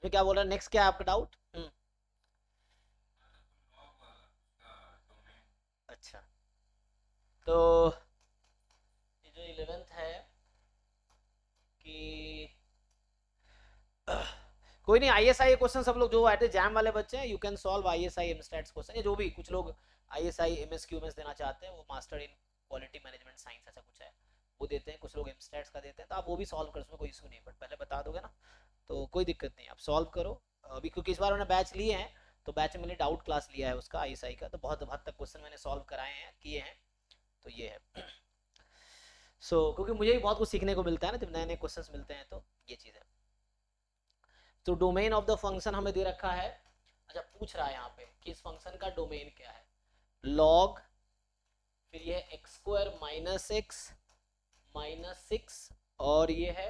क्या बोल रहा है, नेक्स्ट क्या है आपका डाउट? अच्छा, तो ये जो 11th है कि कोई नहीं, आईएसआई क्वेश्चन सब लोग जो आए थे जैम वाले बच्चे हैं, you can solve ISI MStats question, या जो भी कुछ लोग आईएसआई एमएसक्यूएमएस देना चाहते हैं, वो master in quality management science ऐसा कुछ है, वो देते हैं, कुछ लोग एमस्टैट्स का देते हैं, तो आप वो भी सॉल्व कर, उसमें कोई इशू नहीं, बट पहले बता दोगे ना तो कोई दिक्कत नहीं, आप सॉल्व करो अभी, क्योंकि इस बार मैंने बैच लिए हैं, तो बैच में मैंने डाउट क्लास लिया है उसका आईएसआई का, तो बहुत हद तक क्वेश्चन मैंने सॉल्व कराए हैं, किए हैं, तो ये है। क्योंकि मुझे भी बहुत कुछ सीखने को मिलता है ना जब नए नए क्वेश्चंस मिलते हैं, तो ये चीज़ है। तो डोमेन ऑफ द फंक्शन हमें दे रखा है, अच्छा पूछ रहा है यहाँ पे कि इस फंक्शन का डोमेन क्या है, लॉग, फिर ये एक्स स्क्वायर माइनस सिक्स और ये है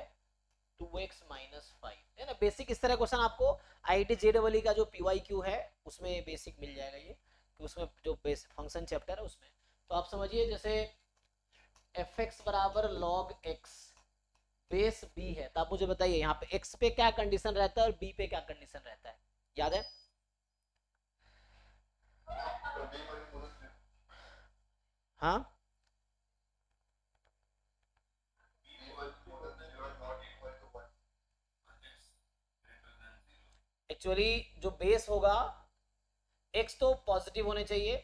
2x-5 है ना, बेसिक इस तरह क्वेश्चन आपको IIT JEE का जो PYQ है उसमें बेसिक मिल जाएगा, ये कि उसमें जो बेसिक फंक्शन चैप्टर है उसमें, तो आप समझिए जैसे fx बराबर log x बेस b है, तो आप मुझे बताइए यहाँ पे x पे क्या कंडीशन रहता है और b पे क्या कंडीशन रहता है, याद है? हाँ, एक्चुअली जो बेस होगा, x तो पॉजिटिव होने चाहिए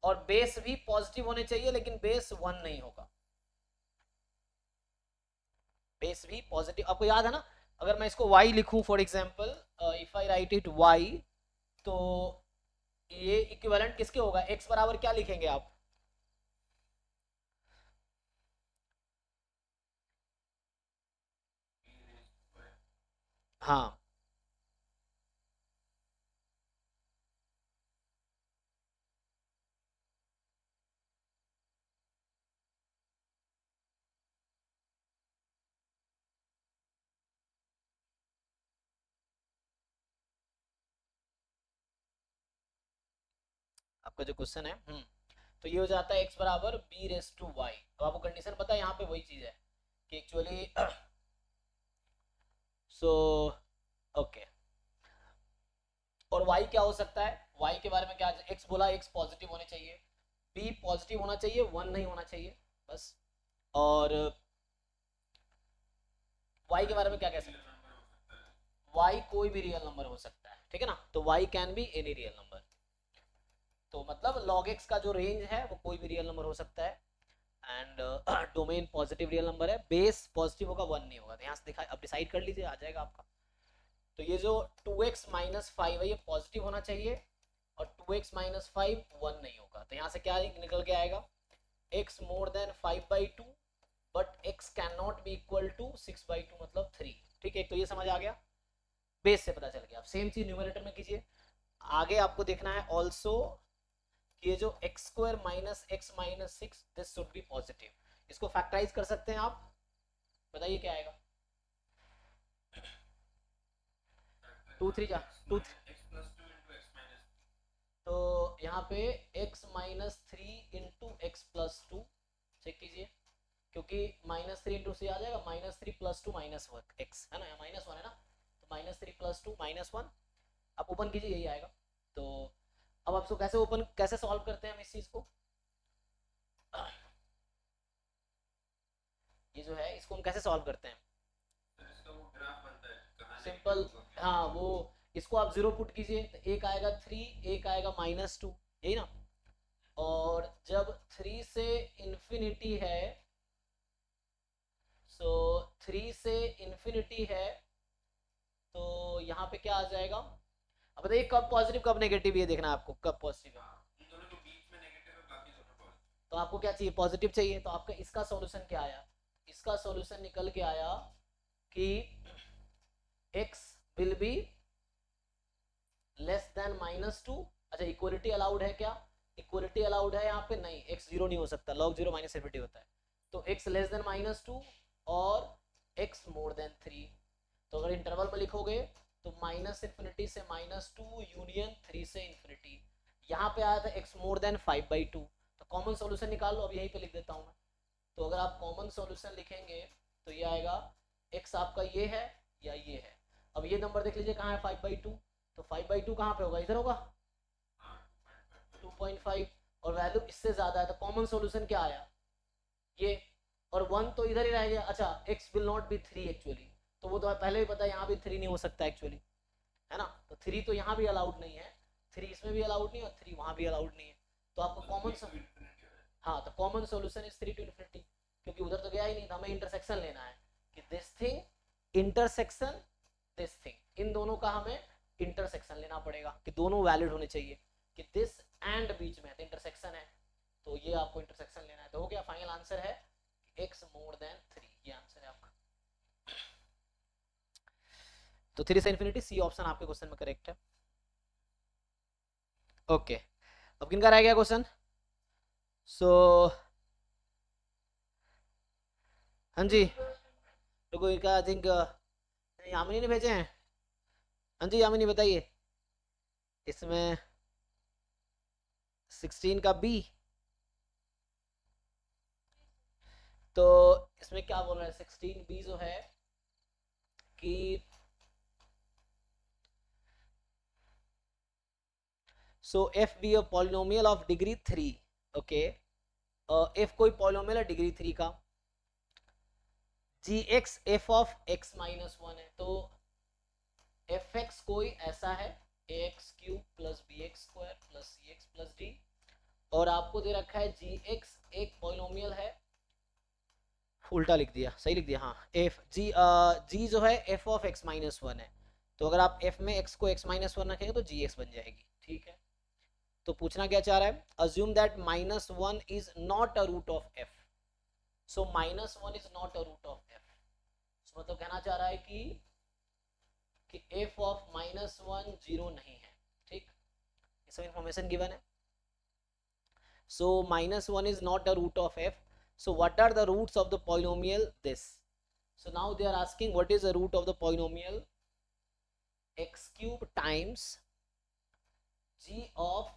और बेस भी पॉजिटिव होने चाहिए, लेकिन बेस 1 नहीं होगा, बेस भी पॉजिटिव, आपको याद है ना, अगर मैं इसको y लिखूं for example, if I right it y, तो ये इक्विवेलेंट किसके होगा, x बराबर क्या लिखेंगे आप? हाँ, आपका जो क्वेश्चन है, तो ये हो जाता है x बराबर b रेस टू वाई, तो आपको कंडीशन पता है, यहाँ पे वही चीज है कि एक्चुअली सो ओके, और y क्या हो सकता है, y के बारे में क्या, x बोला, x पॉजिटिव होने चाहिए, b पॉजिटिव होना चाहिए, 1 नहीं होना चाहिए, बस, और y के बारे में क्या कह सकते हैं, y कोई भी रियल नंबर हो सकता है, ठीक है ना, तो y can be any real number, तो मतलब log x का जो रेंज है वो कोई भी रियल नंबर हो सकता है, and domain positive real number है, बेस पॉजिटिव होगा, 1 नहीं होगा, तो यहाँ से दिखा, अब डिसाइड कर लीजिए, आ जाएगा आपका, तो ये जो 2x-5 है ये पॉजिटिव होना चाहिए, और 2x-5 1 नहीं होगा, तो यहाँ से क्या निकल के आएगा, x more than 5/2 but x can not be equal to 6/2 मतलब 3, ठीक है, तो ये समझ आ गया, बेस से पता चल गया, आप सेम चीज न्यूमरेटर में कीजिए, आगे आपको देखना है ऑल्सो ये जो x square -x-6 this should be positive, इसको फैक्टराइज कर सकते हैं आप, बताइए क्या आएगा, 2 3 जा 2, तो यहाँ पे x-3 इंटू x+2 चेक कीजिए, क्योंकि -3 इंटू से आ जाएगा -3+2 -1 x है ना, या -1 है ना, तो -3+2 -1, आप ओपन कीजिए, यही आएगा, तो अब आपको कैसे ओपन, कैसे सॉल्व करते हैं हम इस चीज को, ये जो है इसको हम कैसे सॉल्व करते हैं, सिंपल, हाँ वो, इसको आप 0 पुट कीजिए, तो एक आएगा 3, एक आएगा -2, यही ना, और जब 3 से इंफिनिटी है, सो 3 से इंफिनिटी है, तो यहाँ पे क्या आ जाएगा, अब बताइए कब पॉजिटिव कब नेगेटिव, ये देखना है आपको कब पॉजिटिव है, तो आपको क्या चाहिए, पॉजिटिव चाहिए, तो आपका इसका सॉल्यूशन क्या आया, इसका सॉल्यूशन निकल के आया कि x will be less than -2, अच्छा इक्वलिटी अलाउड है क्या, इक्वलिटी अलाउड है यहाँ पे नहीं, x 0 नहीं हो सकता, log 0 -infinity होता है, तो x लेस देन -2 और x मोर देन 3, तो अगर इंटरवल में लिखोगे तो -infinity से -2 यूनियन 3 से इंफिनिटी, यहाँ पे आया था x मोर देन 5/2, तो कॉमन सॉल्यूशन निकाल लो, अब यहीं पे लिख देता हूँ मैं, तो अगर आप कॉमन सॉल्यूशन लिखेंगे तो ये आएगा x आपका ये है या ये है, अब ये नंबर देख लीजिए कहाँ है 5/2, तो 5/2 कहाँ पे होगा, इधर होगा 2.5, और वैल्यू इससे ज्यादा है तो कॉमन सॉल्यूशन क्या आया ये, और 1 तो इधर ही रह गया। अच्छा x will not be 3 actually, तो वो तो पहले ही पता है यहाँ भी 3 नहीं हो सकता एक्चुअली, है ना, तो 3 तो यहाँ भी अलाउड नहीं है, 3 इसमें भी अलाउड नहीं और 3 वहाँ भी अलाउड नहीं है, तो आपको कॉमन, हाँ तो common solution is 3 to infinity, क्योंकि उधर तो गया ही नहीं था, हमें इंटरसेक्शन लेना है कि this thing intersection this thing, इन दोनों का हमें इंटरसेक्शन लेना पड़ेगा कि दोनों वैलिड होने चाहिए, कि दिस एंड बीच में तो इंटरसेक्शन है, तो ये आपको इंटरसेक्शन लेना है, तो हो गया फाइनल आंसर है x मोर देन 3, ये आंसर है आपका। तो 3 से इंफिनिटी, सी ऑप्शन आपके क्वेश्चन में करेक्ट है। ओके अब किनका रह गया क्वेश्चन, सो हाँ जी रुको इनका आई थिंक यामिनी ने भेजे हैं, हाँ जी यामिनी बताइए, इसमें 16 का बी, तो इसमें क्या बोल रहा है 16 बी जो है कि so F be a polynomial of degree 3, okay F कोई पॉलिनोमियल है डिग्री 3 का, G X F of X minus 1 है, तो एफ एक्स कोई ऐसा है A X cube plus B X square plus C X plus D, और आपको दे रखा है जी एक्स एक पॉलिनोमियल है, उल्टा लिख दिया सही लिख दिया, हाँ एफ जी जी जो है एफ ऑफ एक्स माइनस 1 है, तो अगर आप एफ में एक्स को एक्स माइनस 1 रखेंगे तो जी एक्स बन जाएगी, ठीक है। तो पूछना क्या चाह रहा है, assume that -1 is not a root of F, so -1 is not a root of F, मतलब कहना चाह रहा है कि एफ ऑफ -1 जीरो नहीं है, ठीक, ये सब इंफॉर्मेशन गिवन है। So -1 is not a root of F, so what are the roots of the polynomial this, so now they are asking what is the root of the polynomial x cube times g of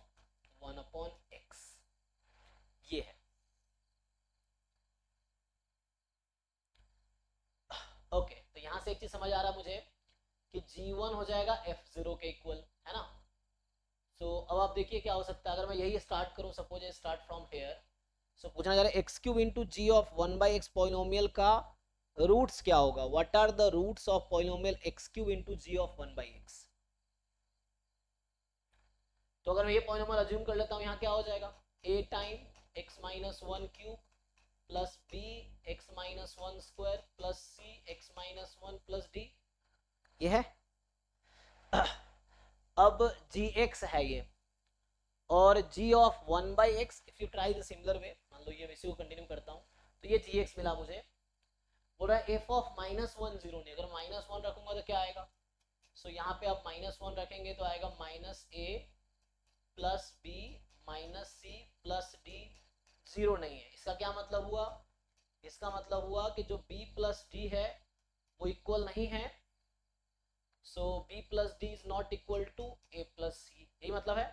1 upon x, ये है। Okay तो यहां से एक चीज समझ आ रहा मुझे कि g1 हो जाएगा f0 के इक्वल, है ना, सो अब आप देखिए क्या हो सकता है, अगर मैं यही स्टार्ट करूं, suppose start from here, so पूछना जा रहा है X cube into G of 1/x polynomial का रूट्स क्या होगा, what are the roots of polynomial X cube into G of 1/x, तो अगर मैं ये पॉलिनोमियल अज्यूम कर लेता हूँ, यहाँ क्या हो जाएगा a time x minus 1 cube plus b x minus 1 square plus c x minus 1 plus d, ये है। अब gx है ये, और g of 1/x if you try the similar way, मान लो ये वैसे को कंटिन्यू करता हूँ, तो ये gx मिला मुझे, बोल रहा है f ऑफ -1 जीरो नहीं, अगर -1 रखूंगा तो क्या आएगा, सो यहाँ पे आप -1 रखेंगे तो आएगा -a plus b minus C plus D, zero नहीं है, इसका क्या मतलब हुआ, इसका मतलब हुआ कि जो b प्लस डी है वो इक्वल नहीं है, so b plus D is not equal to a plus C, यही मतलब है।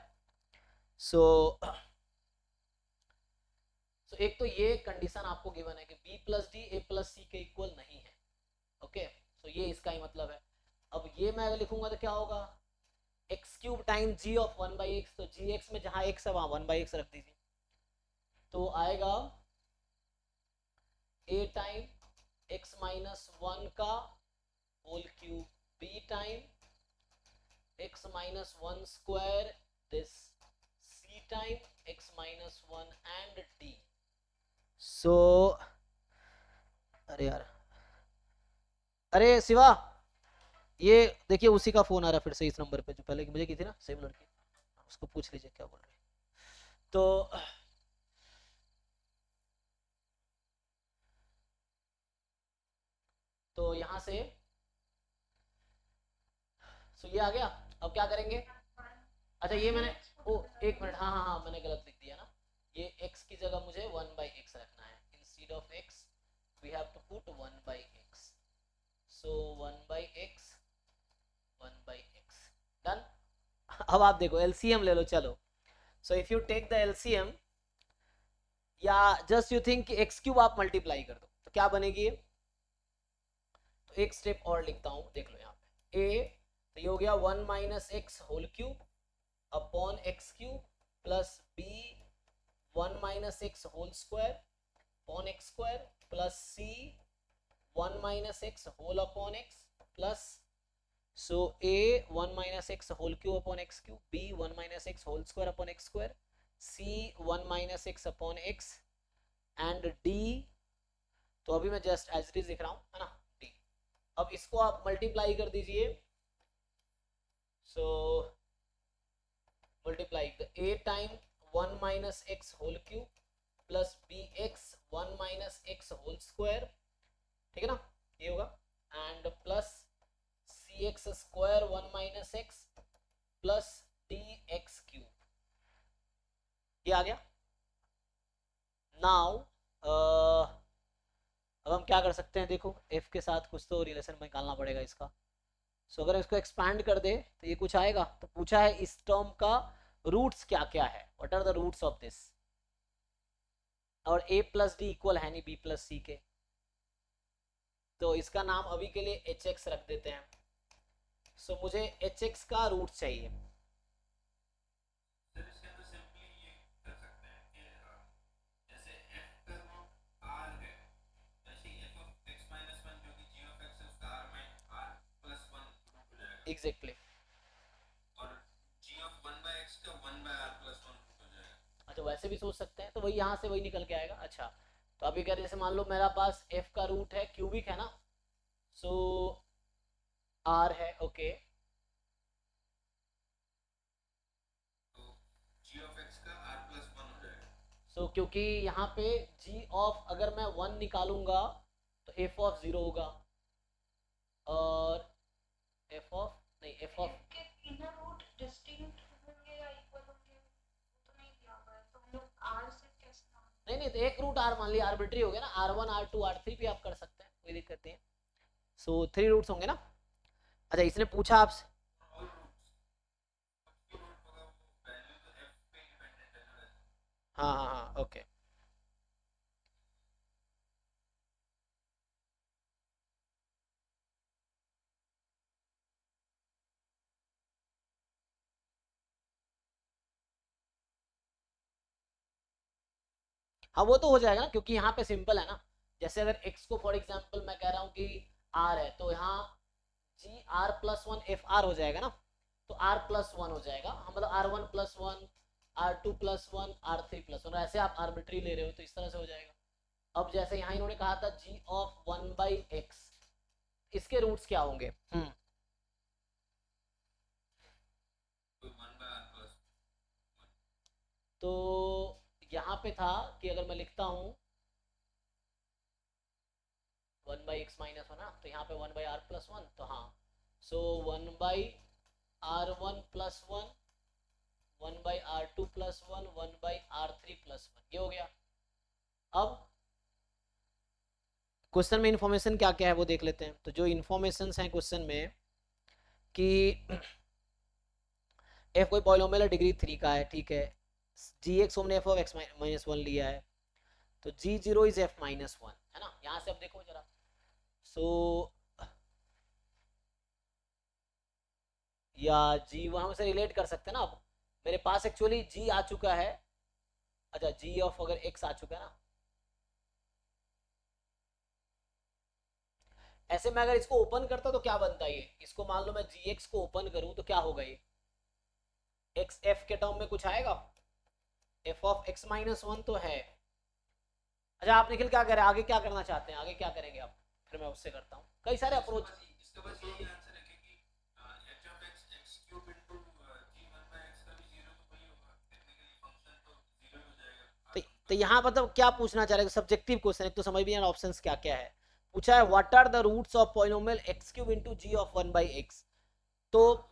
सो एक तो ये कंडीशन आपको गिवन है कि b plus D a plus C के इक्वल नहीं है, ओके, सो ये इसका ही मतलब है। अब ये मैं अगर लिखूंगा तो क्या होगा, X cube time G of 1/x, तो जी एक्स में जहां x है वहां 1/x रख दीजिए, तो आएगा a टाइम x माइनस 1 का whole cube, b time x minus 1 square this, c time x minus 1 and d, so अरे यार, अरे शिवा ये देखिए उसी का फोन आ रहा है फिर से इस नंबर पे जो पहले मुझे की थी ना सेम लड़की, उसको पूछ लीजिए क्या बोल रही है। तो यहाँ से सो ये आ गया, अब क्या करेंगे, अच्छा ये मैंने ओ एक मिनट, हाँ हाँ हाँ मैंने गलत लिख दिया ना, ये x की जगह मुझे 1/x रखना है, instead of x we have to put 1/x, so 1/x 1/x done. अब आप देखो एलसीएम ले लो, चलो, so if you take the LCM या just you think X cube आप मल्टीप्लाई कर दो तो क्या बनेगी, तो एक स्टेप और लिखता हूं, देख लो यहाँ ए, तो ये हो गया 1 minus X whole cube upon X cube plus B 1 minus X whole square upon X square plus C 1 minus X whole upon X plus so a 1 minus x whole cube upon x cube, b 1 minus x whole square upon x square, c 1 minus x upon x and d, तो अभी मैं just as it is लिख रहा हूँ है ना d। अब इसको आप मल्टीप्लाई कर दीजिए, so multiply a time 1 minus x whole cube plus bx 1 minus x whole square, ठीक है ना, ये होगा and plus cx square 1 minus x plus dx cube, ये आ गया। नाउ अब हम क्या कर सकते हैं, देखो f के साथ कुछ तो रिलेशन निकालना पड़ेगा इसका। सो अगर इसको एक्सपैंड कर दे तो ये कुछ आएगा। तो पूछा है इस टर्म का रूट्स क्या क्या है, what are the roots of this, और a प्लस डी इक्वल है नहीं b प्लस सी के, तो इसका नाम अभी के लिए hx रख देते हैं। सो मुझे hx का रूट चाहिए। एग्जैक्टली अच्छा, वैसे भी सोच सकते हैं, तो वही यहाँ से वही निकल के आएगा। अच्छा, तो अभी कह जैसे मान लो मेरा पास f का रूट है क्यूबिक है ना, सो r है, ओके सो क्योंकि यहाँ पे g ऑफ अगर मैं 1 निकालूंगा तो f ऑफ 0 होगा, और f ऑफ नहीं f of inner root distinct होंगे या इक्वल होंगे तो नहीं दिया हुआ है, तो हम लोग r से कैसे नहीं, तो एक रूट r मान लिया, आर्बिट्री हो गया ना, r1 r2 r3 भी आप कर सकते हैं, कोई दिक्कत नहीं है। सो 3 रूट्स होंगे ना। अच्छा, इसने पूछा आपसे, हाँ हाँ हाँ ओके। हाँ वो तो हो जाएगा ना, क्योंकि यहाँ पे सिंपल है ना, जैसे अगर x को फॉर एग्जांपल मैं कह रहा हूँ कि r है, तो यहाँ g r plus 1 F R हो जाएगा ना, तो r प्लस 1 हो जाएगा, हम मतलब r1 plus 1 r2 plus 1 r3 plus 1, ऐसे आप आर्बिट्री ले रहे हो तो इस तरह से हो जाएगा। अब जैसे यहाँ इन्होंने कहा था g ऑफ 1 बाई एक्स, इसके रूट्स क्या होंगे? तो यहाँ पे था कि अगर मैं लिखता हूँ 1 बाई एक्स माइनस 1 ना, तो यहाँ पे 1 बाई आर प्लस 1, तो हाँ, सो 1 by r1 plus 1 1 by r2 plus 1 1 by r3 plus 1, ये हो गया। अब क्वेश्चन में इंफॉर्मेशन क्या क्या है वो देख लेते हैं। तो जो इंफॉर्मेशन हैं क्वेश्चन में कि f कोई पॉलिनोमियल है, डिग्री 3 का है, ठीक है, gx हमने f ऑफ x माइनस 1 लिया है, तो g0 इज f माइनस 1 है ना। यहाँ से अब देखो जरा, सो या g वहां से रिलेट कर सकते हैं ना। अब मेरे पास एक्चुअली g आ चुका है, अच्छा g ऑफ अगर x आ चुका है ना, ऐसे मैं अगर इसको ओपन करता तो क्या बनता है ये, इसको मान लो मैं gx को ओपन करूं तो क्या होगा, ये x f के टर्म में कुछ आएगा, f ऑफ x माइनस 1 तो है। अच्छा आप निखिल क्या करें, आगे क्या करना चाहते हैं, आगे क्या करेंगे आप, फिर मैं उससे करता हूँ, कई सारे अप्रोच। तो यहाँ मतलब क्या पूछना चाह रहे हैं, सब्जेक्टिव क्वेश्चन, एक तो समझ भी नहीं ऑप्शंस क्या क्या है। पूछा है what are the roots of polynomial x cube into g of 1 by x, तो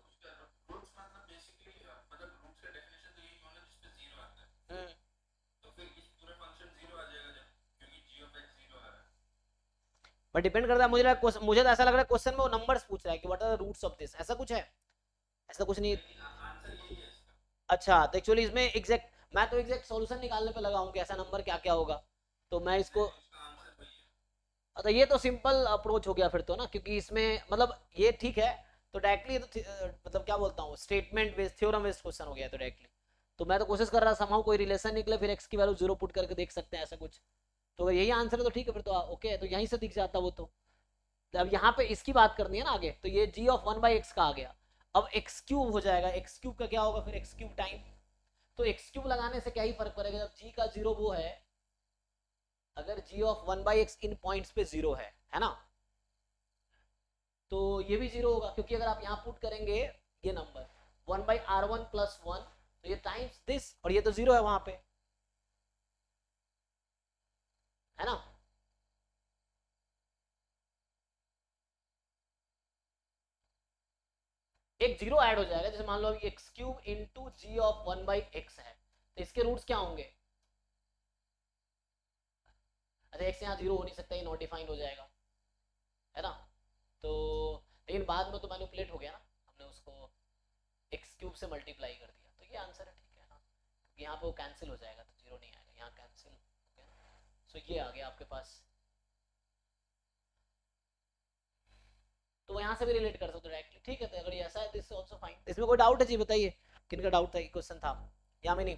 बट डिपेंड करता है, मुझे तो ऐसा लग रहा है क्वेश्चन में वो नंबर्स पूछ रहा है कि what are the roots of this, ऐसा कुछ है, ऐसा कुछ नहीं। अच्छा, तो एक्चुअली इसमें एग्जैक्ट मैं तो एग्जैक्ट सॉल्यूशन निकालने पे लगा हूँ कि ऐसा नंबर क्या क्या होगा, तो मैं इसको, तो ये तो सिंपल अप्रोच हो गया फिर तो ना, क्योंकि इसमें मतलब ये ठीक है, तो डायरेक्टली तो मतलब क्या बोलता हूँ, statement based theorem based question हो गया तो डायरेक्टली। तो मैं तो कोशिश कर रहा समहाउ कोई रिलेशन निकले, फिर x की वैल्यू 0 पुट करके देख सकते हैं ऐसा कुछ। तो अगर यही आंसर है तो ठीक है, फिर तो ओके है, तो यहीं से दिख जाता वो तो। अब यहाँ पे इसकी बात करनी है ना आगे, तो ये g ऑफ 1/x का आ गया। अब x क्यूब हो जाएगा, x क्यूब का क्या होगा फिर x क्यूब टाइम। तो x क्यूब लगाने से क्या ही फर्क पड़ेगा, जब g का 0 वो है, अगर g of 1/x in points पे 0 है ना, तो ये भी 0 होगा, क्योंकि अगर आप यहाँ पुट करेंगे ये नंबर 1/r1 प्लस 1, तो ये टाइम्स दिस, और ये तो 0 है वहां पे, है ना। एक 0 ऐड हो जाएगा, जैसे मान लो अभी x cube into G of 1/x है, तो इसके रूट्स क्या होंगे। अच्छा x यहाँ 0 हो नहीं सकता, ये नॉट डिफाइंड हो जाएगा, है ना। तो लेकिन बाद में तो मैनिपुलेट हो गया ना, हमने उसको x क्यूब से मल्टीप्लाई कर दिया, तो ये आंसर है, ठीक है ना। यहाँ पे वो कैंसिल हो जाएगा, तो 0 नहीं आएगा, यहाँ कैंसिल हो गया। सो ये आ गया आपके पास, तो यहाँ से भी रिलेट कर सकते हो डायरेक्टली, ठीक है। तो अगर ये ऐसा है, दिस आल्सो फाइन। इसमें कोई डाउट है जी, बताइए किन का डाउट था, क्वेश्चन था या में नहीं,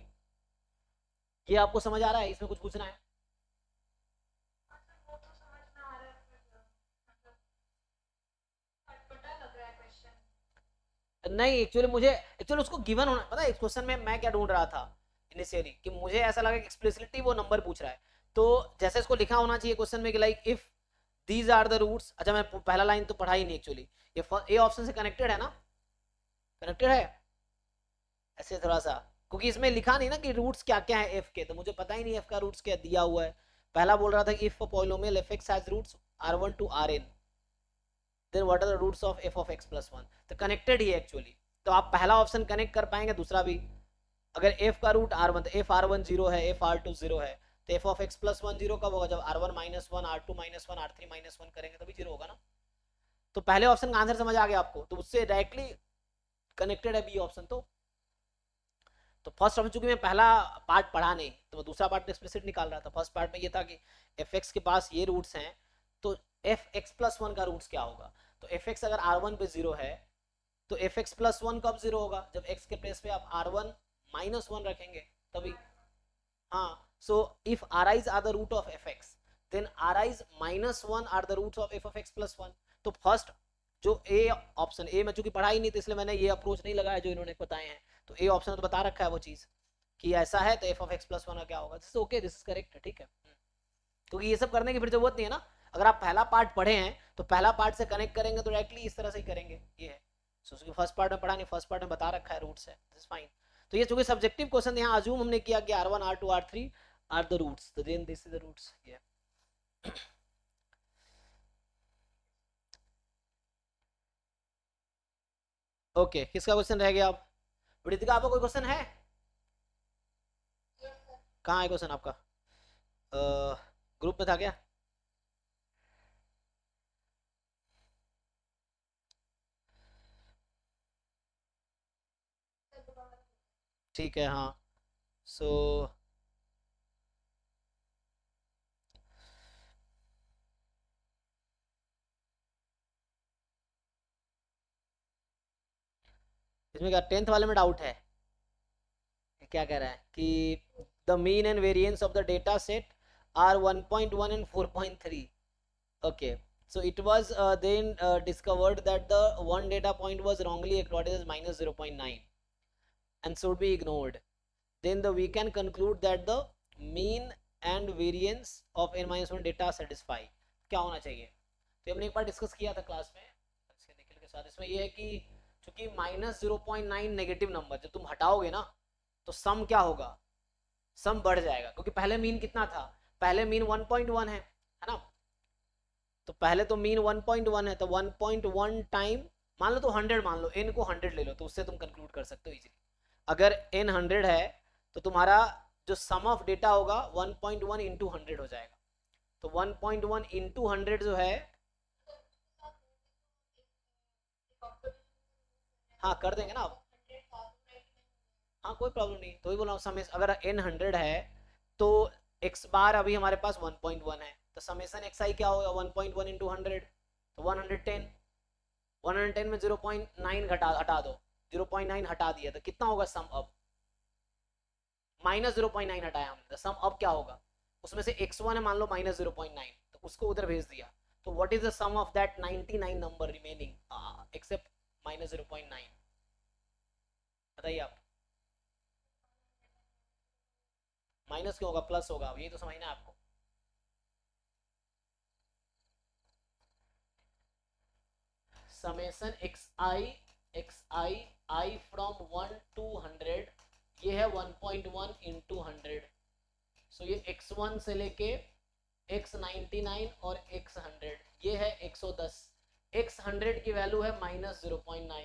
ये आपको समझ आ रहा है, इसमें कुछ पूछना है। वो तो समझ में आ रहा है, मतलब अटपटा लग रहा है क्वेश्चन। नहीं एक्चुअली मुझे एक्चुअली उसको गिवन होना पता है, इस क्वेश्चन में मैं क्या ढूंढ रहा था इनिशियली, कि मुझे ऐसा लगा कि एक्सप्लिसिटली वो नंबर पूछ रहा है, तो जैसे इसको लिखा होना चाहिए क्वेश्चन में कि like if these are the roots. अच्छा मैं पहला लाइन तो पढ़ा ही नहीं एक्चुअली, ये ऑप्शन से कनेक्टेड है ना, कनेक्टेड है ऐसे थोड़ा सा, क्योंकि इसमें लिखा नहीं ना कि रूट्स क्या क्या है एफ के, तो मुझे पता ही नहीं एफ का रूट्स क्या दिया हुआ है। पहला बोल रहा था कि if polynomial F X has roots r1 to rn, then what are the roots of f of x plus 1, तो कनेक्टेड ही है एक्चुअली। तो आप पहला ऑप्शन कनेक्ट कर पाएंगे, दूसरा भी। अगर f का रूट r1, तो f r1 0 है, f r2 0 है, तो f of x plus 1 0 कब होगा, जब r1 minus 1 r2 minus 1 r3 minus 1 करेंगे तभी 0 होगा ना। तो पहले ऑप्शन का आंसर समझ आ गया आपको, तो उससे डायरेक्टली कनेक्टेड है बी ऑप्शन। तो फर्स्ट ऑप्शन चूंकि मैं पहला पार्ट पढ़ा नहीं, तो मैं दूसरा पार्ट एक्सप्लिसिट निकाल रहा था। फर्स्ट पार्ट में ये था कि एफ एक्स के पास ये रूट्स हैं, तो एफ एक्स प्लस 1 का रूट्स क्या होगा। तो एफ एक्स अगर r1 पे 0 है, तो एफ एक्स प्लस 1 कब 0 होगा, जब x के प्लेस पे आप r1 माइनस 1 रखेंगे तभी। हाँ, so if ri's are the root of F X, then ri's minus 1 are the roots of F of X plus 1। तो फर्स्ट जो ए ऑप्शन, ए मैं चूंकि पढ़ा ही नहीं तो इसलिए मैंने ये अप्रोच नहीं लगाया जो इन्होंने बताए हैं, तो ए ऑप्शन तो बता रखा है वो चीज कि ऐसा है, तो एफ ऑफ एक्स प्लस 1 का क्या होगा, this okay, this is correct है, ठीक है। क्योंकि ये सब करने की फिर जरूरत नहीं है ना, अगर आप पहला पार्ट पढ़े हैं तो पहला पार्ट से कनेक्ट करेंगे तो डायरेक्टली इस तरह से ही करेंगे, ये है। सो उसकी फर्स्ट पार्ट में पढ़ा नहीं, फर्स्ट पार्ट में बता रखा है रूट्स है, दिस फाइन। तो ये चूंकि सब्जेक्टिव क्वेश्चन यहाँ अज्यूम हमने किया कि r1 r2 r3 are the roots, तो then this is the roots, ये ओके। किसका क्वेश्चन रह गया अब, वृतिका आपका कोई क्वेश्चन है, कहाँ है क्वेश्चन आपका, ग्रुप में था क्या। ठीक है हाँ, सो इसमें क्या 10th वाले में डाउट है, क्या कह रहा है कि the mean and variance of the data set are 1.1 and 4.3, okay, so it was then discovered that the one data point was wrongly recorded as minus 0.9 and should be ignored, then we can conclude that the mean and variance of n minus 1 data satisfy, क्या होना चाहिए। तो हमने एक बार discuss किया था class में निखिल के साथ, इसमें ये है कि चूंकि माइनस 0.9 नेगेटिव नंबर जब तुम हटाओगे ना, तो सम क्या होगा, सम बढ़ जाएगा, क्योंकि पहले मीन कितना था, पहले मीन 1.1 है ना। तो पहले तो मीन 1.1 है, तो 1.1 टाइम मान लो, तो 100 मान लो, n को 100 ले लो, तो उससे तुम कंक्लूड कर सकते हो इजीली। अगर n 100 है तो तुम्हारा जो सम ऑफ डेटा होगा 1.1 इंटू 100 हो जाएगा, तो 1.1 इंटू 100 जो है, हाँ कर देंगे ना आप, हाँ कोई प्रॉब्लम नहीं, तो ही बोला समेस, अगर n 100 है तो x बार अभी हमारे पास 1.1 है, तो समेसन xi क्या होगा 1.1 इंटू 100, तो 110, 110 में 0.9 हटा दो, 0.9 हटा दिया तो कितना होगा सम अब, -0.9 हटाया हमने, तो सम अब क्या होगा, उसमें से x1 है मान लो -0.9, तो उसको उधर भेज दिया, तो what is the sum of that 99 number remaining except -0.9, बताइए आप। माइनस क्यों होगा, प्लस होगा, यही तो समझना है आपको। Summation xi i from 1 to 100, ये है 1.1 into 100, सो ये x1 से लेके x99 और x100, ये है 110, x100 की वैल्यू है -0.9,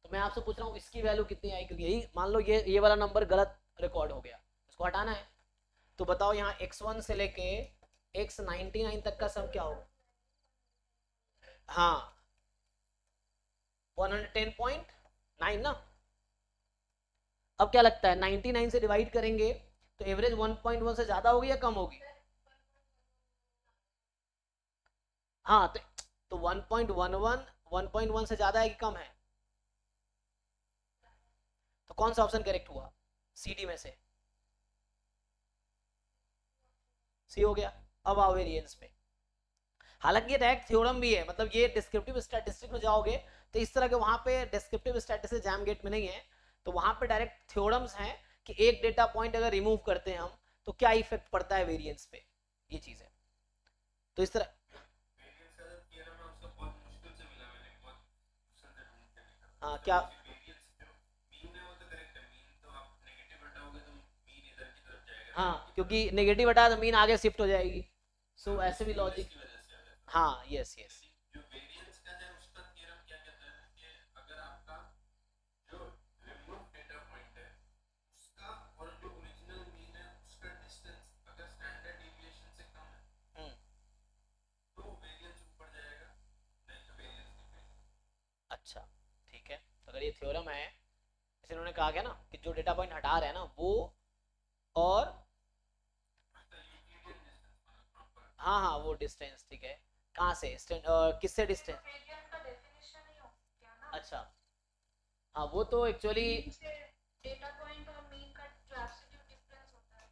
तो मैं आपसे पूछ रहा हूँ इसकी वैल्यू कितनी आई, क्योंकि यही मान लो ये वाला नंबर गलत रिकॉर्ड हो गया, इसको हटाना है, तो बताओ यहाँ x1 से लेके x99 तक का सम क्या होगा, हाँ 110.9 ना। अब क्या लगता है 99 से डिवाइड करेंगे तो एवरेज 1.1 से ज्यादा होगी या कम होगी, हाँ तो 1.11 1.1 से ज्यादा है कि कम है, तो कौन सा ऑप्शन करेक्ट हुआ सी डी में से, सी हो गया। अब आओ वेरिएंस पे, हालांकि ये डायरेक्ट थ्योरम भी है, मतलब ये डिस्क्रिप्टिव स्टैटिस्टिक्स में जाओगे तो इस तरह के वहां पे डिस्क्रिप्टिव स्टैटिस्टिक्स जैम गेट में नहीं है, तो वहां पे डायरेक्ट थ्योरम्स हैं कि एक डेटा पॉइंट अगर रिमूव करते हैं हम तो क्या इफेक्ट पड़ता है वेरिएंस पे, ये चीज है, तो इस तरह हाँ क्या, हाँ क्योंकि नेगेटिव हटा तो मीन आगे शिफ्ट हो जाएगी, सो ऐसे भी लॉजिक, हाँ यस यस, अच्छा ठीक है, तो अगर ये थ्योरम है, जैसे उन्होंने कहा गया ना कि जो डेटा पॉइंट हटा रहे हैं ना वो, और हाँ हाँ वो डिस्टेंस ठीक है, कहाँ से किससे डिस्टेंस, वेरिएंस का डेफिनेशन ही हो गया ना, अच्छा हाँ वो तो एक्चुअली डेटा पॉइंट और मीन का ड्रास्टिक डिफरेंस होता है,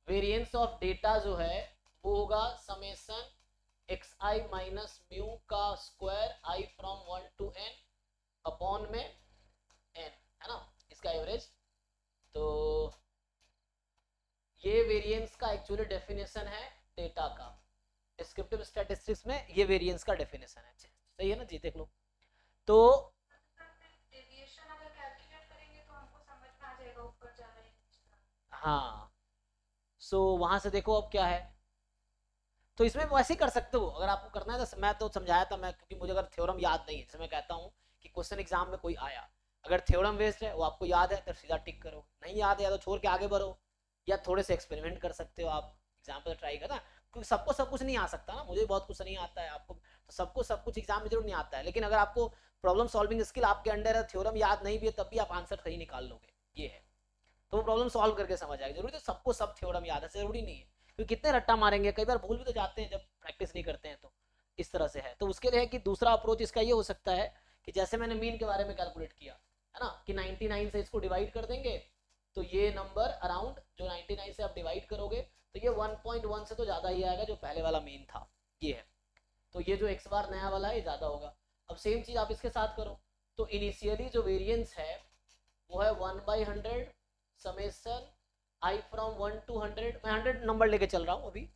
वेरिएंस ऑफ डेटा जो है वो होगा समेशन xi माइनस म्यू का square i from 1 to n upon में n, है ना, इसका एवरेज, तो ये वेरिएंस का एक्चुअली डेफिनेशन है डेटा का, डिस्क्रिप्टिव स्टैटिस्टिक्स में ये वेरिएंस का डेफिनेशन है, सही है ना जी, देख लो तो डेविएशन अगर कैलकुलेट करेंगे तो हमको समझ में आ जाएगा ऊपर जा रहे हैं, हाँ, सो वहां से देखो अब क्या है, तो इसमें वैसे ही कर सकते हो अगर आपको करना है, तो मैं तो समझाया था मैं, क्योंकि मुझे अगर थ्योरम याद नहीं है, जैसे मैं कहता हूँ कि क्वेश्चन एग्जाम में कोई आया, अगर थ्योरम बेस्ड है वो आपको याद है तो सीधा टिक करो, नहीं याद है या तो छोड़ के आगे बढ़ो, या थोड़े से एक्सपेरिमेंट कर सकते हो आप, एग्जाम्पल ट्राई करना, क्योंकि सबको सब कुछ नहीं आ सकता ना, मुझे बहुत कुछ नहीं आता है, आपको तो सबको सब कुछ एग्जाम में जरूर नहीं आता है, लेकिन अगर आपको प्रॉब्लम सॉल्विंग स्किल आपके अंडर है, थ्योरम याद नहीं भी है तब भी आप आंसर सही निकाल लोगे, ये है, तो वो प्रॉब्लम सॉल्व करके समझ आएगा, जरूरी तो सबको सब थ्योरम याद है जरूरी नहीं है, क्योंकि कितने रट्टा मारेंगे, कई बार भूल भी तो जाते हैं जब प्रैक्टिस नहीं करते हैं, तो इस तरह से है, तो उसके लिए है कि दूसरा अप्रोच इसका ये हो सकता है कि जैसे मैंने मीन के बारे में कैलकुलेट किया है ना, कि 99 से इसको डिवाइड कर देंगे तो ये नंबर अराउंड जो 99 से आप डिवाइड करोगे तो ये 1.1 से तो ज़्यादा ही आएगा जो पहले वाला मीन था, ये है, तो ये जो एक्स बार नया वाला है ज़्यादा होगा। अब सेम चीज़ आप इसके साथ करो, तो इनिशियली जो वेरिएंस है वो है 1/100 समेशन आई फ्रॉम 1 to 100, मैं 100 नंबर लेके चल रहा हूँ अभी,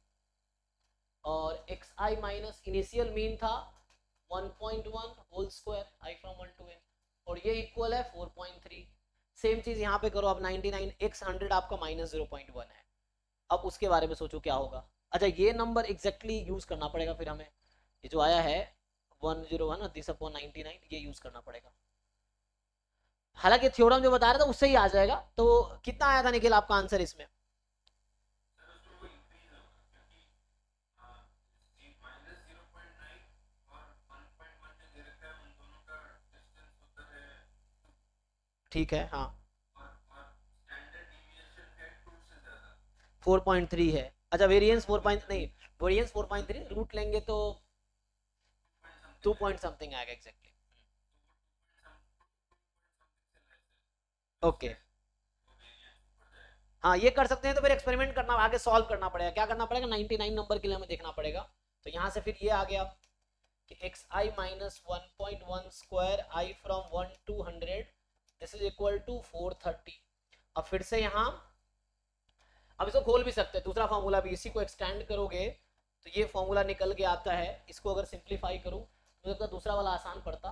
और एक्स आई माइनस इनिशियल मीन था 1.1 whole square I from 1 to n, और ये इक्वल है 4.3, सेम चीज यहाँ पे करो, अब 99 x 100 आपका -0.1 है, अब उसके बारे में सोचो क्या होगा, अच्छा ये नंबर एग्जैक्टली यूज करना पड़ेगा फिर हमें, ये जो आया है 101 दिस अपॉन 99 ये यूज करना पड़ेगा, हालांकि थ्योरम जो बता रहा था उससे ही आ जाएगा, तो कितना आया था निखिल आपका आंसर इसमें, ठीक है हाँ 4.3 है, अच्छा वेरिएंस 4 नहीं, वेरिएंस 4.3 रूट लेंगे तो 2 पॉइंट समथिंग आएगा एग्जैक्टली, ओके हाँ ये कर सकते हैं। तो फिर एक्सपेरिमेंट करना, आगे सॉल्व करना पड़ेगा। क्या करना पड़ेगा, 99 नंबर के लिए हमें देखना पड़ेगा। तो यहाँ से फिर ये आ गया कि x I minus 1.1 square I from 1 to 100 this is equal to 430। अब फिर से यहाँ अब इसको खोल भी सकते हैं, दूसरा फॉर्मूला भी, इसी को एक्सटेंड करोगे तो ये फॉर्मूला निकल के आता है। इसको अगर सिंप्लीफाई करूँ मुझे लगता है दूसरा वाला आसान पड़ता।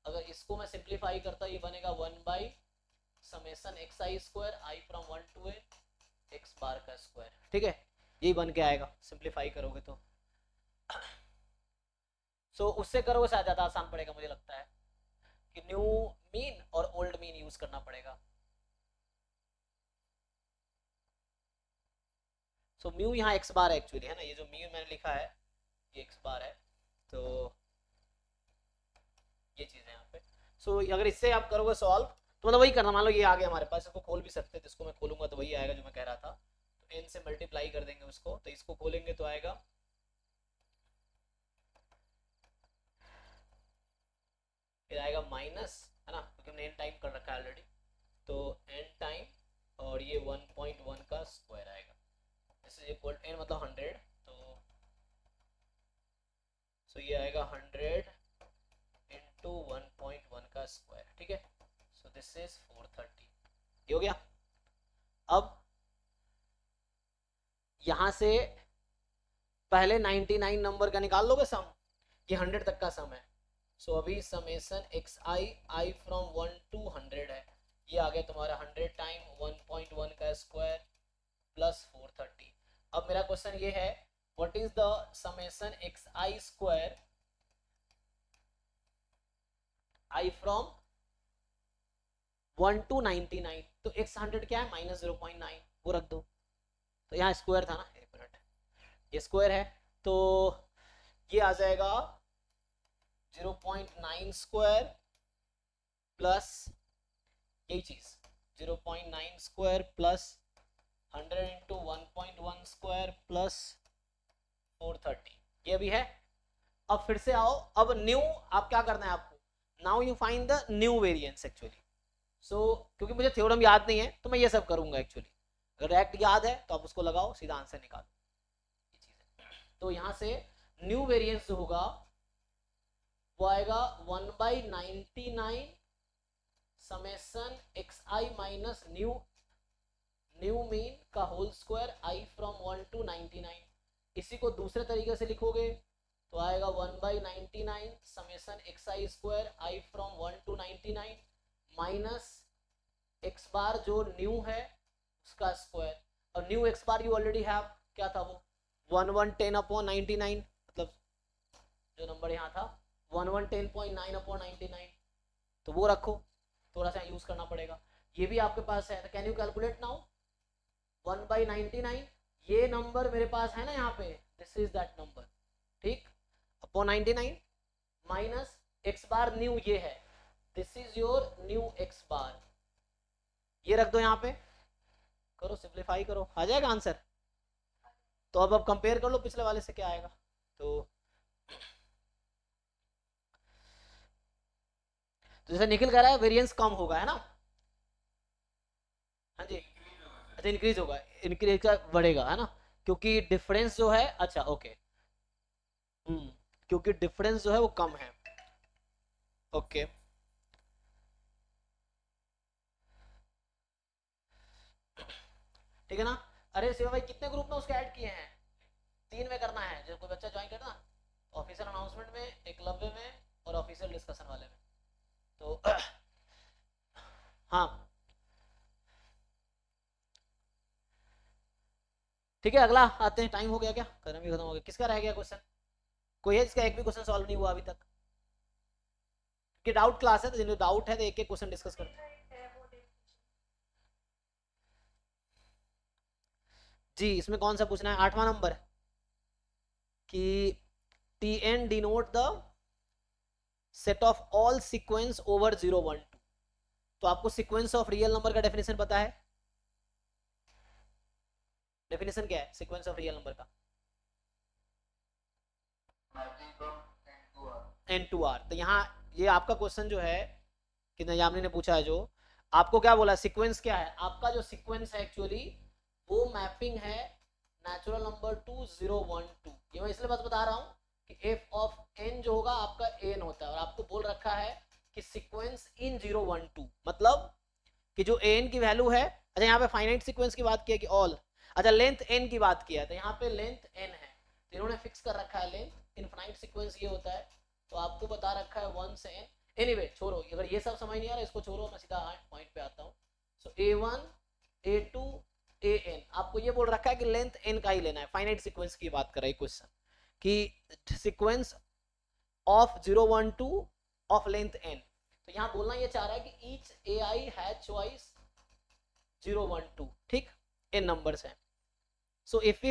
अगर इसको मैं सिंप्लीफाई करता ये बनेगा 1 by summation X I square I from 1 to X bar का स्क्वायर। ठीक है, यही बन के आएगा सिंप्लीफाई करोगे तो। सो उससे करोगे शायद ज़्यादा आसान पड़ेगा, मुझे लगता है कि न्यू मीन और ओल्ड मीन यूज करना पड़ेगा। सो म्यू यहाँ एक्स बार है एक्चुअली, है ना, ये जो म्यू मैंने लिखा है ये एक्स बार है। तो ये चीज़ है यहाँ पे। सो अगर इससे आप करोगे सॉल्व तो मतलब वही करना, मान लो ये आ गया हमारे पास, इसको खोल भी सकते हैं। तो इसको मैं खोलूंगा तो वही आएगा जो मैं कह रहा था। तो n से मल्टीप्लाई कर देंगे उसको, तो इसको खोलेंगे तो आएगा फिर आएगा माइनस, है ना, क्योंकि हमने n टाइम कर रखा है ऑलरेडी। तो n टाइम और ये 1.1 का स्क्वायर आएगा। दिस इज इक्वल n मतलब 100। तो सो ये आएगा 100 इंटू 1.1 का स्क्वायर। ठीक है, सो दिस इज 430। ये हो गया। अब यहां से पहले 99 नंबर का निकाल लोगे सम, ये 100 तक का सम है। सो अभी summation X I I from 1 to 100 है, ये आ गया तुम्हारा 100 टाइम 1.1 का स्क्वायर प्लस 430। अब मेरा क्वेश्चन ये है what is the summation X I square I from 1 to 99। तो एक्स 100 क्या है, माइनस 0.9, वो रख दो। तो यहाँ स्क्वायर था ना, एक मिनट, ये स्क्वायर है तो ये आ जाएगा 0.9 स्क्वायर प्लस यही चीज 0.9 square plus 100 into 1.1 square plus 430, ये भी है। अब फिर से आओ, अब न्यू, आप क्या करना है आपको, now you find the new variance actually. So क्योंकि मुझे थ्योरम याद नहीं है तो मैं ये सब करूंगा एक्चुअली। अगर डायरेक्ट याद है तो आप उसको लगाओ, सीधा आंसर निकालो, ये चीज है। तो यहाँ से न्यू वेरिएंस जो होगा वो आएगा 1 by 99 summation X I minus new mean का whole square I from 1 to 99। इसी को दूसरे तरीके से लिखोगे तो आएगा 1 by 99 summation X I square I from 1 to 99 minus X bar जो न्यू है उसका स्क्वायर। और new X bar you already have, क्या था वो 1110/99, मतलब जो नंबर यहाँ था 1110.9/99, तो वो रखो, थोड़ा सा यूज करना पड़ेगा। ये भी आपके पास है, तो can you calculate now 1 by 99, ये नंबर मेरे पास है ना यहाँ पे, दिस इज दैट नंबर, ठीक, upon 99 minus X bar new ये है, this is your new X bar, ये रख दो यहाँ पे, करो सिंप्लीफाई करो, आ जाएगा आंसर। तो अब कंपेयर कर लो पिछले वाले से क्या आएगा। तो जैसे निखिल कह रहा है वेरिएंस कम होगा, है ना, हाँ जी, अच्छा इंक्रीज होगा, इंक्रीज का बढ़ेगा, है ना, क्योंकि डिफरेंस जो है, अच्छा ओके, क्योंकि डिफरेंस जो है वो कम है, ओके। ठीक है ना। अरे शिवा भाई कितने ग्रुप में उसके ऐड किए हैं, 3 में करना है, जब कोई बच्चा ज्वाइन करना, ऑफिशियल अनाउंसमेंट में, एकलव्य में और ऑफिशियल डिस्कशन वाले में। तो हाँ ठीक है, अगला आते हैं, टाइम हो गया क्या, खत्म ही खत्म हो गया। किसका रह गया क्वेश्चन, कोई है जिसका एक भी क्वेश्चन सॉल्व नहीं हुआ अभी तक, कि डाउट क्लास है तो जिन्हें डाउट है तो एक एक क्वेश्चन डिस्कस करते हैं। जी इसमें कौन सा पूछना है, 8वां नंबर, कि Tn denote the set of all sequence over 0 1 2। तो आपको सीक्वेंस ऑफ रियल नंबर का डेफिनेशन पता है, डेफिनेशन क्या है सीक्वेंस ऑफ रियल नंबर का, n to r। तो यहाँ ये आपका क्वेश्चन जो है कि नजामनी ने पूछा है जो, आपको क्या बोला, सीक्वेंस क्या है आपका, जो सीक्वेंस है एक्चुअली वो मैपिंग है नेचुरल नंबर टू 0 1 2। ये मैं इसलिए बस बता रहा हूँ कि एफ ऑफ एन जो होगा आपका एन होता है, और आपको बोल रखा है कि सीक्वेंस इन 0 1 2, मतलब कि जो एन की वैल्यू है, अच्छा यहाँ पे फाइनाइट सीक्वेंस की बात किया कि ऑल, अच्छा लेंथ एन की बात किया, तो यहाँ पे लेंथ एन है, तो इन्होंने फिक्स कर रखा है लेंथ, इनफाइनाइट सीक्वेंस ये होता है, तो आपको बता रखा है 1 से एन। एनीवे छोड़ो, अगर ये सब समझ नहीं आ रहा इसको छोड़ो, मैं सीधा पॉइंट पे आता हूँ। सो a1 a2 an, आपको ये बोल रखा है कि लेंथ n का ही लेना है, फाइनाइट सीक्वेंस की बात कर रहा है क्वेश्चन कि sequence of 0 1 2 of length n, तो यहाँ बोलना ये चाह रहा है कि ईच ai हैज चॉइस 0 1 2, ठीक, n नंबर्स हैं। So if we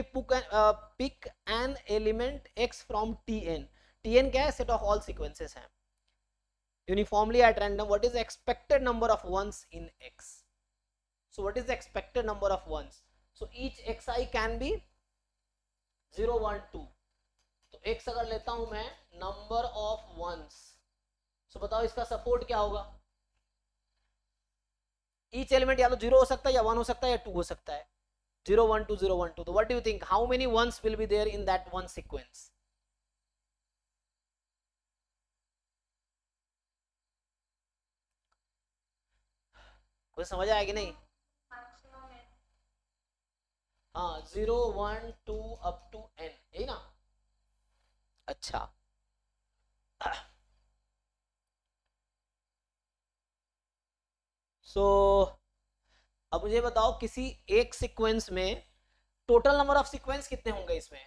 pick an element x from Tn, Tn क्या है, set of all sequences हैं, uniformly at random, what is the expected number of ones in x? So what is the expected number of ones? So each xi can be 0 1 2, तो x अगर लेता हूं मैं number of ones, so बताओ इसका support क्या होगा, each element या तो 0 हो सकता है या 1 हो सकता है या 2 हो सकता है, 0 1 2 0 1 2, so what do you think, how many ones will be there in that one sequence? कुछ समझ आया कि नहीं? मैक्सिमम है। हाँ 0 1 2 अप टू n, यही ना? अच्छा सो अब मुझे बताओ किसी एक सीक्वेंस में टोटल नंबर ऑफ सीक्वेंस कितने होंगे इसमें,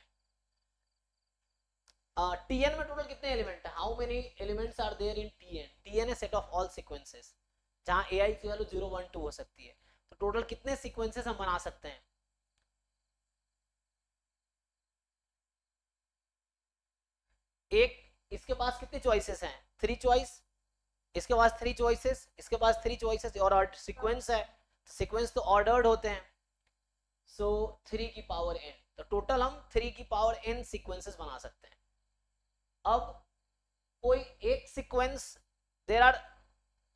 Tn में टोटल कितने एलिमेंट है, how many elements are there in Tn? Tn है सेट ऑफ ऑल सीक्वेंसेस, जहां ai की वैल्यू 0 1 2 हो सकती है, तो टोटल कितने सीक्वेंसेस हम बना सकते हैं? एक, इसके पास कितनी चॉइसेस हैं, 3 चॉइस, इसके पास 3 चॉइसेस, इसके पास 3 चॉइसेस, और सीक्वेंस है, सीक्वेंस तो ऑर्डर्ड होते हैं, सो 3 की पावर n, तो टोटल हम 3 की पावर n सीक्वेंसेस बना सकते हैं। अब कोई एक सीक्वेंस, देयर आर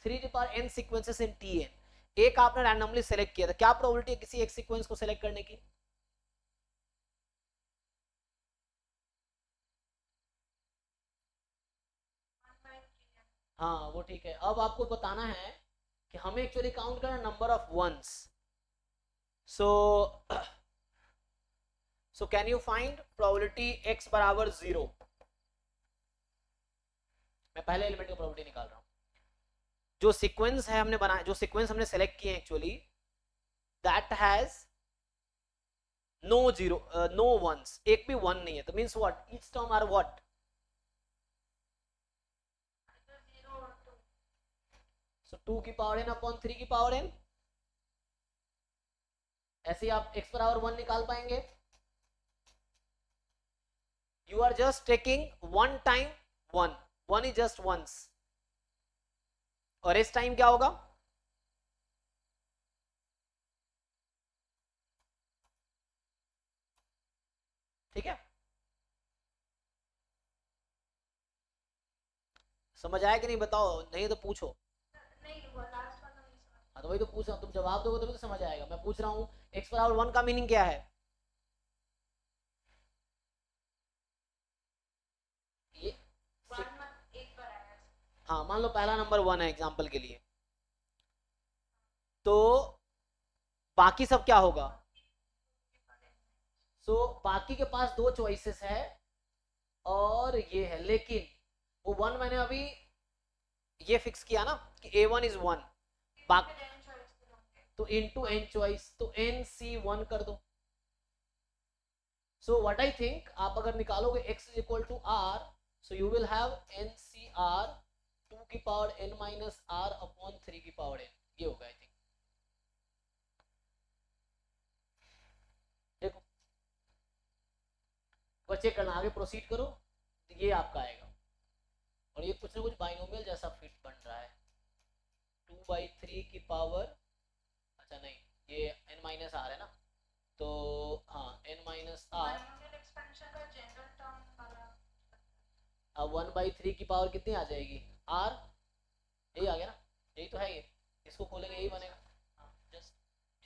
3 की पावर n सीक्वेंसेस इन Tn, एक आपने रैंडमली सेलेक्ट किया था, क्या प्रोबेबिलिटी है किसी एक सीक्वेंस को सेलेक्ट करने की? हाँ वो ठीक है, अब आपको बताना है कि हमें एक्चुअली काउंट करना number of once, so so can you find probability x बराबर 0, मैं पहले एलिमेंट की प्रोबेबिलिटी निकाल रहा हूं, जो सीक्वेंस है हमने बनाया, जो सीक्वेंस हमने सेलेक्ट किए actually that has no zero no ones, एक भी वन नहीं है, तो means what, each term are what, so 2 की पावर n अपॉन 3 की पावर n, ऐसे ही आप x बराबर 1 निकाल पाएंगे, you are just taking one time one, one is just once, और इस टाइम क्या होगा, ठीक है, समझ आया कि नहीं बताओ, नहीं तो पूछो। नहीं वो लास्ट वाला नहीं समझ। हाँ तो वही तो पूछ रहा हूँ, तुम जवाब दोगे तभी तो समझ आएगा, मैं पूछ रहा हूँ x बराबर 1 का मीनिंग क्या है, ये एक बार आया। हाँ मान लो पहला नंबर 1 है एग्जांपल के लिए, तो बाकी सब क्या होगा, सो बाकी के पास 2 चॉइसेस है और ये है, लेकिन वो 1 मैंने अभी ये फिक्स किया ना कि a1 इज 1, तो इनटू n चॉइस, तो nc1 कर दो, सो व्हाट आई थिंक आप अगर निकालोगे x is equal to r, so you will have ncr 2 की power n minus r upon 3 की पावर n, ये होगा आई थिंक, देखो चेक करना, आगे प्रोसीड करो, तो ये आपका आएगा, और ये कुछ ना कुछ बाइनोमियल जैसा फिट बन रहा है, 2/3 की पावर, अच्छा नहीं ये n माइनस आर है ना, तो हाँ n माइनस आर, अब 1/3 की पावर कितनी आ जाएगी, r, यही आ गया ना, यही तो है ये, इसको इसको खोलेंगे यही बनेगा जस्ट,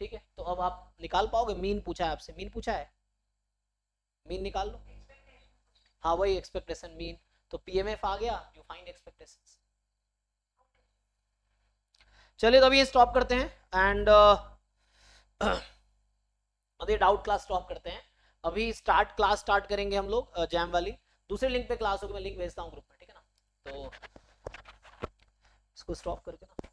ठीक है। तो अब आप निकाल पाओगे, मीन पूछा है आपसे, मीन पूछा है, मीन निकाल लो। हाँ वही एक्सपेक्टेशन मीन, तो पीएमएफ आ गया, यू फाइंड एक्सपेक्टेशंस। चलिए तो अभी ये स्टॉप करते हैं एंड अभी डाउट क्लास स्टॉप करते हैं। अभी क्लास स्टार्ट करेंगे हम लोग जैम वाली, दूसरे लिंक पे क्लास होगी, मैं लिंक भेजता हूँ ग्रुप में, ठीक है ना। तो इसको स्टॉप करके ना